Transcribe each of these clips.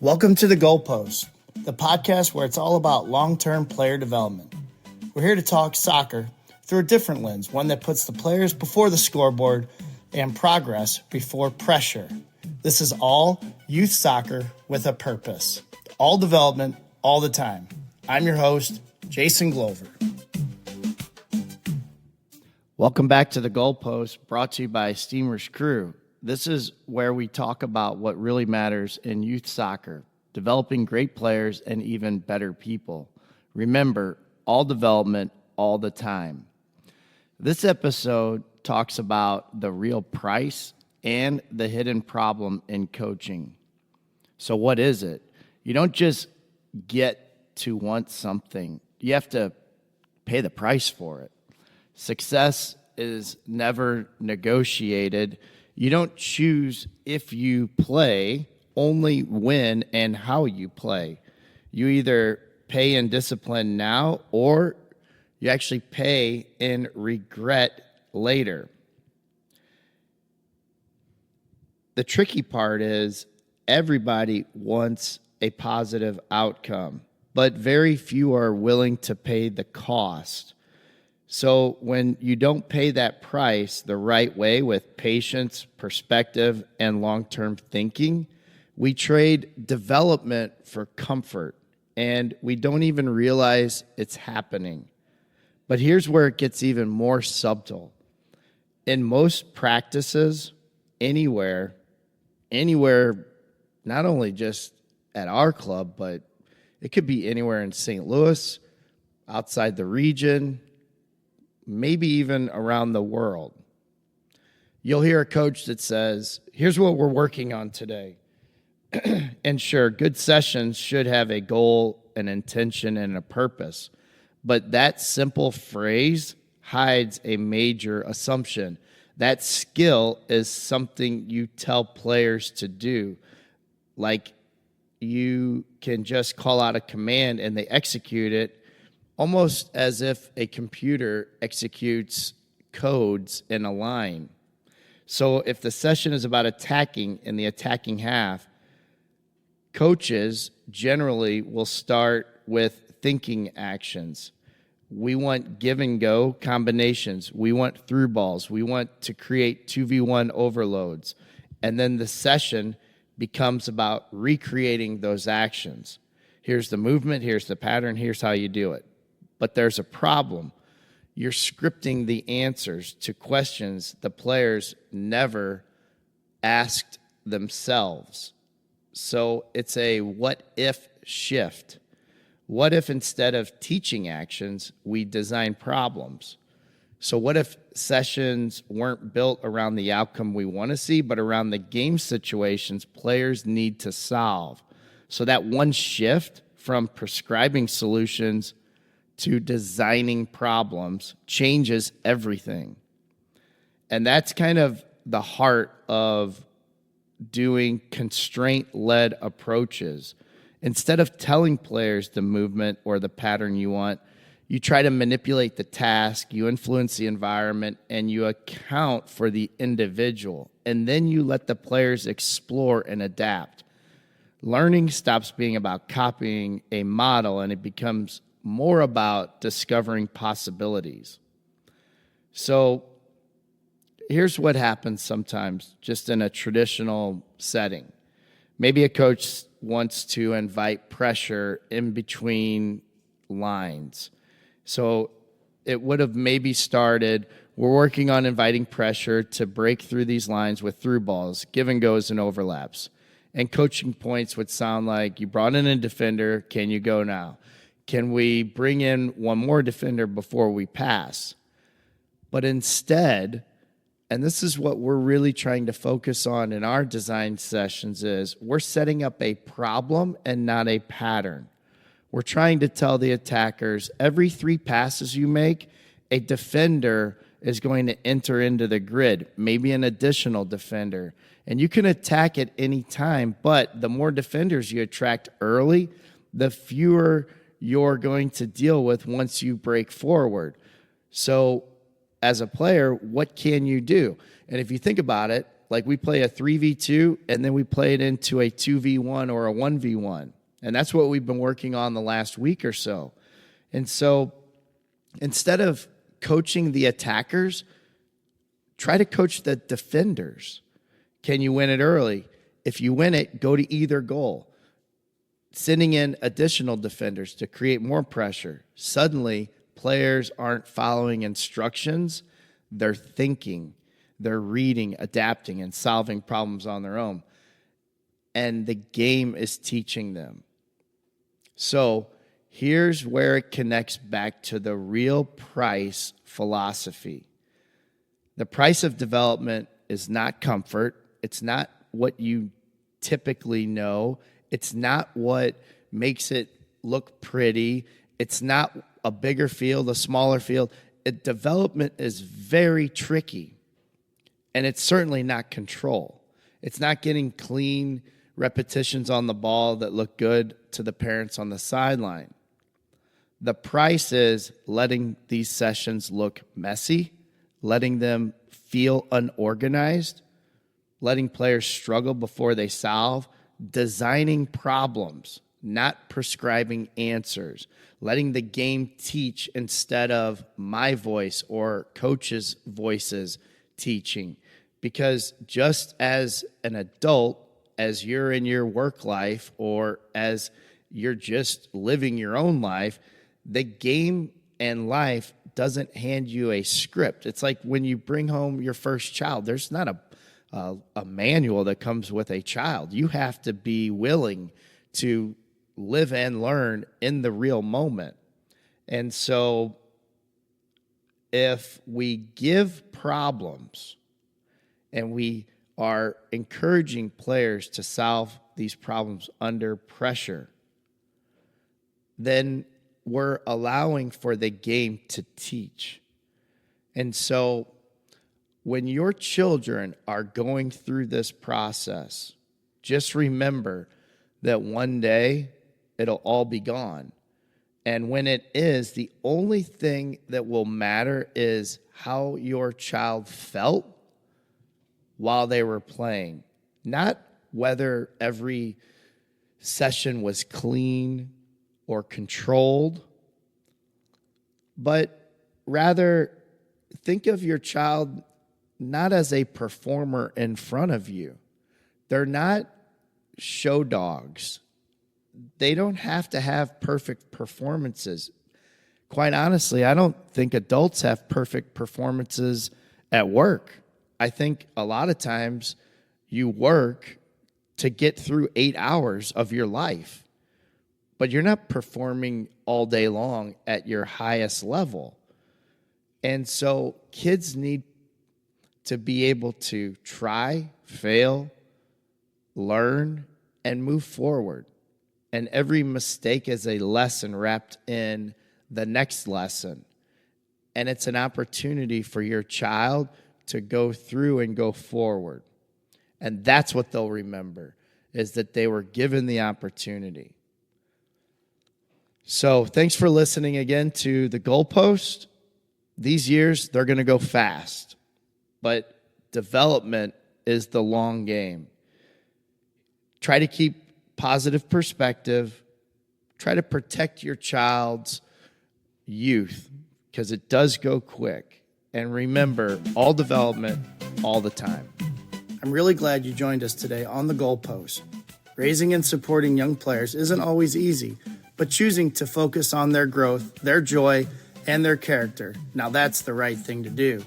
Welcome to the Goalpost, the podcast where it's all about long-term player development. We're here to talk soccer through a different lens, one that puts the players before the scoreboard and progress before pressure. This is all youth soccer with a purpose. All development, all the time. I'm your host, Jason Glover. Welcome back to the Goalpost, brought to you by Steamer's Crew. This is where we talk about what really matters in youth soccer, developing great players and even better people. Remember, all development, all the time. This episode talks about the real price and the hidden problem in coaching. So what is it? You don't just get to want something. You have to pay the price for it. Success is never negotiated. You don't choose if you play, only when and how you play. You either pay in discipline now or you actually pay in regret later. The tricky part is everybody wants a positive outcome, but very few are willing to pay the cost. So when you don't pay that price the right way with patience, perspective, and long-term thinking, we trade development for comfort, and we don't even realize it's happening. But here's where it gets even more subtle. In most practices, anywhere, not only just at our club, but it could be anywhere in St. Louis, outside the region, maybe even around the world. You'll hear a coach that says, here's what we're working on today. And sure, good sessions should have a goal, an intention, and a purpose. But that simple phrase hides a major assumption. That skill is something you tell players to do. Like you can just call out a command and they execute it, almost as if a computer executes codes in a line. So if the session is about attacking in the attacking half, coaches generally will start with thinking actions. We want give and go combinations. We want through balls. We want to create 2v1 overloads. And then the session becomes about recreating those actions. Here's the movement, here's the pattern, here's how you do it. But there's a problem. You're scripting the answers to questions the players never asked themselves. So it's a what-if shift. What if instead of teaching actions, we design problems? So what if sessions weren't built around the outcome we want to see, but around the game situations players need to solve? So that one shift from prescribing solutions to designing problems changes everything. And that's kind of the heart of doing constraint-led approaches. Instead of telling players the movement or the pattern you want, you try to manipulate the task, you influence the environment, and you account for the individual. And then you let the players explore and adapt. Learning stops being about copying a model, and it becomes more about discovering possibilities. So here's what happens sometimes just in a traditional setting. Maybe a coach wants to invite pressure in between lines. So it would have maybe started, we're working on inviting pressure to break through these lines with through balls, give and goes and overlaps. And coaching points would sound like, you brought in a defender, can you go now? Can we bring in one more defender before we pass? But instead, and this is what we're really trying to focus on in our design sessions, is we're setting up a problem and not a pattern. We're trying to tell the attackers, every 3 passes you make, a defender is going to enter into the grid, maybe an additional defender. And you can attack at any time, but the more defenders you attract early, the fewer you're going to deal with once you break forward. So as a player, what can you do? And if you think about it, Like we play a 3v2 and then we play it into a 2v1 or a 1v1. And that's what we've been working on the last week or so. And so instead of coaching the attackers, try to coach the defenders. Can you win it early? If you win it, go to either goal. Sending in additional defenders to create more pressure. Suddenly, players aren't following instructions. They're thinking, they're reading, adapting, and solving problems on their own. And the game is teaching them. So here's where it connects back to the real price philosophy. The price of development is not comfort. It's not what you typically know. It's not what makes it look pretty. It's not a bigger field, a smaller field. Development is very tricky, and it's certainly not control. It's not getting clean repetitions on the ball that look good to the parents on the sideline. The price is letting these sessions look messy, letting them feel unorganized, letting players struggle before they solve, designing problems, not prescribing answers, letting the game teach instead of my voice or coaches' voices teaching. Because just as an adult, as you're in your work life or as you're just living your own life, the game and life doesn't hand you a script. It's like when you bring home your first child, there's not a manual that comes with a child. You have to be willing to live and learn in the real moment. And so if we give problems and we are encouraging players to solve these problems under pressure, then we're allowing for the game to teach. And so when your children are going through this process, just remember that one day it'll all be gone. And when it is, the only thing that will matter is how your child felt while they were playing. Not whether every session was clean or controlled, but rather think of your child not as a performer in front of you. They're not show dogs. They don't have to have perfect performances. Quite honestly, I don't think adults have perfect performances at work. I think a lot of times you work to get through 8 hours of your life, but you're not performing all day long at your highest level. And so kids need to be able to try, fail, learn, and move forward. And every mistake is a lesson wrapped in the next lesson. And it's an opportunity for your child to go through and go forward. And that's what they'll remember, is that they were given the opportunity. So thanks for listening again to the Goalpost. These years, they're going to go fast. But development is the long game. Try to keep positive perspective. Try to protect your child's youth, because it does go quick. And remember, all development, all the time. I'm really glad you joined us today on the Goalpost. Raising and supporting young players isn't always easy, but choosing to focus on their growth, their joy, and their character, now that's the right thing to do.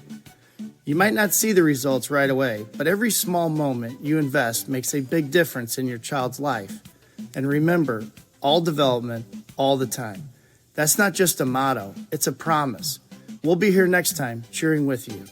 You might not see the results right away, but every small moment you invest makes a big difference in your child's life. And remember, all development, all the time. That's not just a motto, it's a promise. We'll be here next time cheering with you.